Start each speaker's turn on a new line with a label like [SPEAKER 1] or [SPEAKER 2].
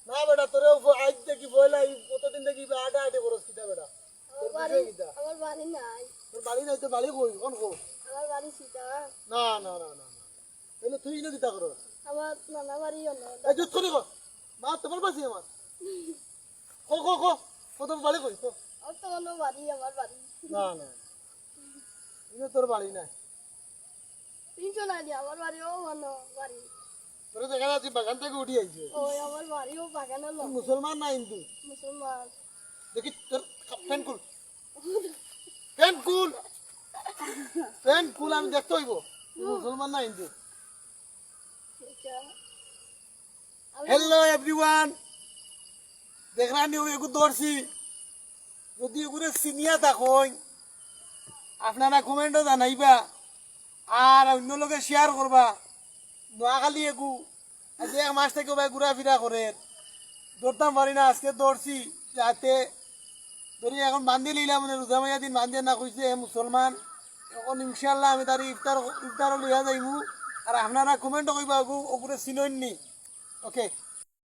[SPEAKER 1] না বেটা তোরে আজ দেখি বইলা কতদিন দেখি আটা আটে করস কিটা বেটা তোর বাড়ি
[SPEAKER 2] আমার বাড়ি নাই।
[SPEAKER 1] তোর বাড়ি নাই তো বাড়ি কই কোন কো
[SPEAKER 2] আমার বাড়ি সীতা।
[SPEAKER 1] না না না না তাহলে তুই না কিটা করস
[SPEAKER 2] আমার নানা বাড়ি অন্য।
[SPEAKER 1] এই জুত করে কো মা তোমার পাশে আমার কো কো কো কত বাড়ি কই কো
[SPEAKER 2] আমার তো অন্য বাড়ি, আমার বাড়ি।
[SPEAKER 1] না না এটা তোর বাড়ি নাই
[SPEAKER 2] তিনশো নাই দিয়ে আমার বাড়িও অন্য বাড়ি।
[SPEAKER 1] তোরে দেখা যাচ্ছে বাগান থেকে উঠি আইছে
[SPEAKER 2] ওই আমার বাড়িও বাগানের লোক।
[SPEAKER 1] মুসলমান না হিন্দু
[SPEAKER 2] মুসলমান।
[SPEAKER 1] দেখি তোর প্যান্ট খুল প্যান্ট খুল প্যান্ট খুল আমি দেখতে হইব মুসলমান না হিন্দু হ্যালো এভরিওয়ান দেখলাম নি এগু দর্শি যদি এগুলো সিনিয়া থাকই আপনারা কমেন্টও জানাইবা আর অন্য লোকে শেয়ার করবা নোয়াখালী এগু আজ এক মাস থেকে ভাই ঘোরাফেরা করে দৌড়তাম পারি না আজকে দৌড়ছি যাতে ধরি এখন বান্ধি লইলাম মানে রোজা মাইয়া দিন বান্ধে না কইছে মুসলমান এখন ইনশাল্লাহ আমি তার ইফতার লইয়া যাইমু আর আপনারা কমেন্টও কইবা ওগুলো চিনইনি ওকে